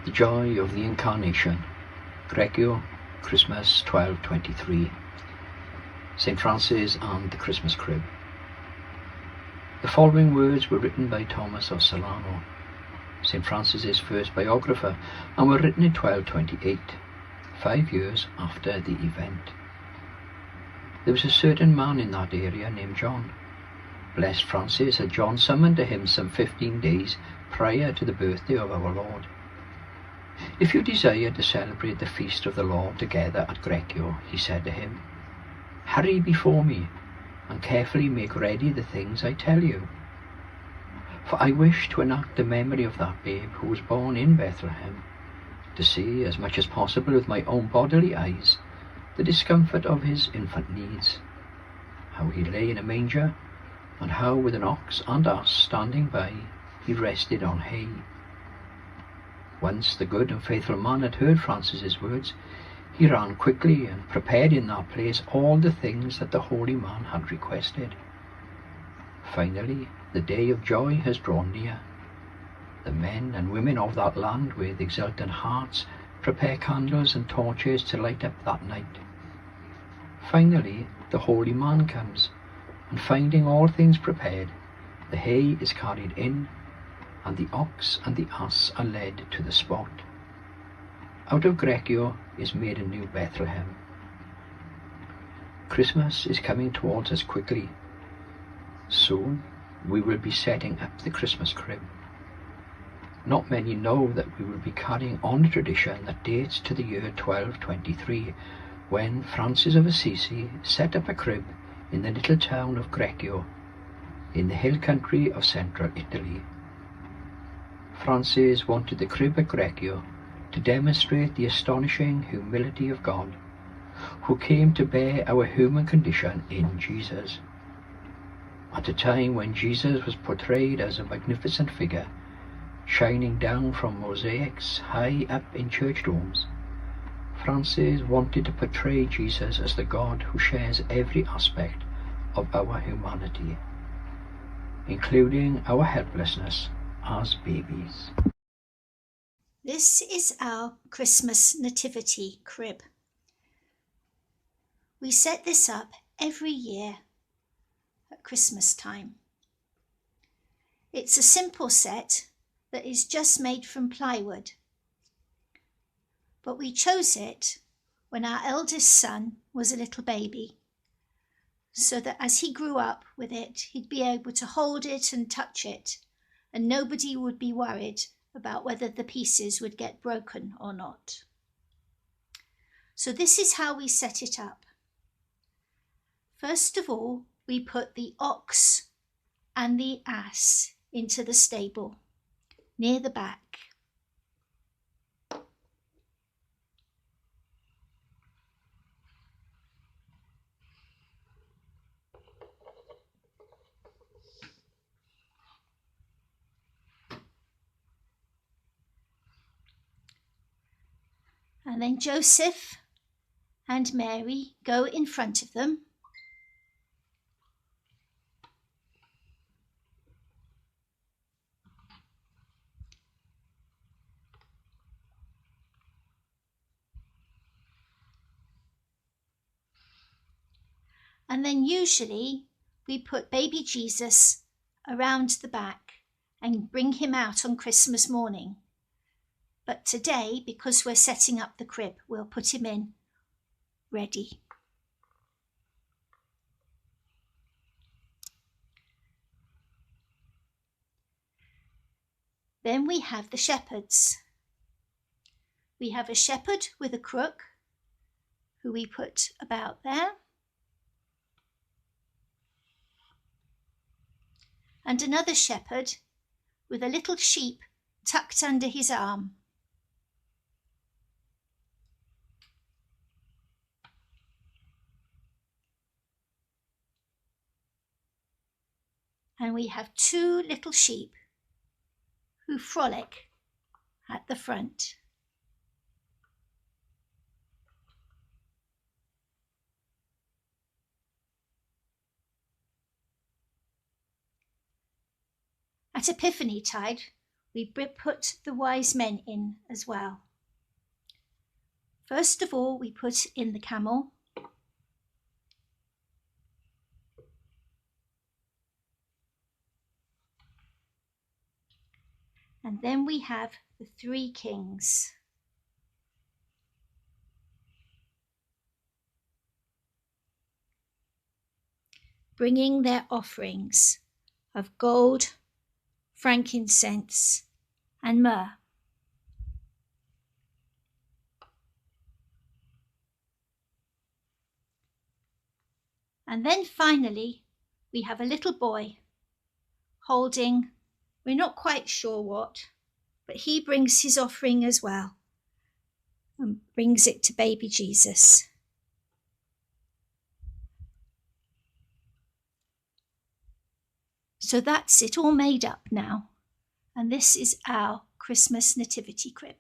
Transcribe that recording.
The Joy of the Incarnation, Greccio, Christmas 1223. St. Francis and the Christmas Crib. The following words were written by Thomas of Celano, St. Francis's first biographer, and were written in 1228, 5 years after the event. There was a certain man in that area named John. Blessed Francis had John summoned to him some 15 days prior to the birthday of our Lord. If you desire to celebrate the feast of the Lord together at Greccio, he said to him, hurry before me and carefully make ready the things I tell you. For I wish to enact the memory of that babe who was born in Bethlehem, to see as much as possible with my own bodily eyes the discomfort of his infant needs, how he lay in a manger, and how with an ox and ass standing by he rested on hay. Once the good and faithful man had heard Francis's words, he ran quickly and prepared in that place all the things that the holy man had requested. Finally, the day of joy has drawn near. The men and women of that land with exultant hearts prepare candles and torches to light up that night. Finally, the holy man comes, and finding all things prepared, the hay is carried in, and the ox and the ass are led to the spot. Out of Greccio is made a new Bethlehem. Christmas is coming towards us quickly. Soon we will be setting up the Christmas crib. Not many know that we will be carrying on a tradition that dates to the year 1223, when Francis of Assisi set up a crib in the little town of Greccio, in the hill country of central Italy. Francis wanted the crib at Greccio to demonstrate the astonishing humility of God, who came to bear our human condition in Jesus. At a time when Jesus was portrayed as a magnificent figure, shining down from mosaics high up in church domes, Francis wanted to portray Jesus as the God who shares every aspect of our humanity, including our helplessness as babies. This is our Christmas Nativity crib. We set this up every year at Christmas time. It's a simple set that is just made from plywood, but we chose it when our eldest son was a little baby, so that as he grew up with it, he'd be able to hold it and touch it, and nobody would be worried about whether the pieces would get broken or not. So this is how we set it up. First of all, we put the ox and the ass into the stable near the back. And then Joseph and Mary go in front of them. And then usually we put baby Jesus around the back and bring him out on Christmas morning. But today, because we're setting up the crib, we'll put him in ready. Then we have the shepherds. We have a shepherd with a crook, who we put about there. And another shepherd with a little sheep tucked under his arm. And we have 2 little sheep who frolic at the front. At Epiphany tide, we put the wise men in as well. First of all, we put in the camel. And then we have the three kings. Bringing their offerings of gold, frankincense, and myrrh. And then finally, we have a little boy holding, we're not quite sure what, but he brings his offering as well and brings it to baby Jesus. So that's it all made up now. And this is our Christmas nativity crib.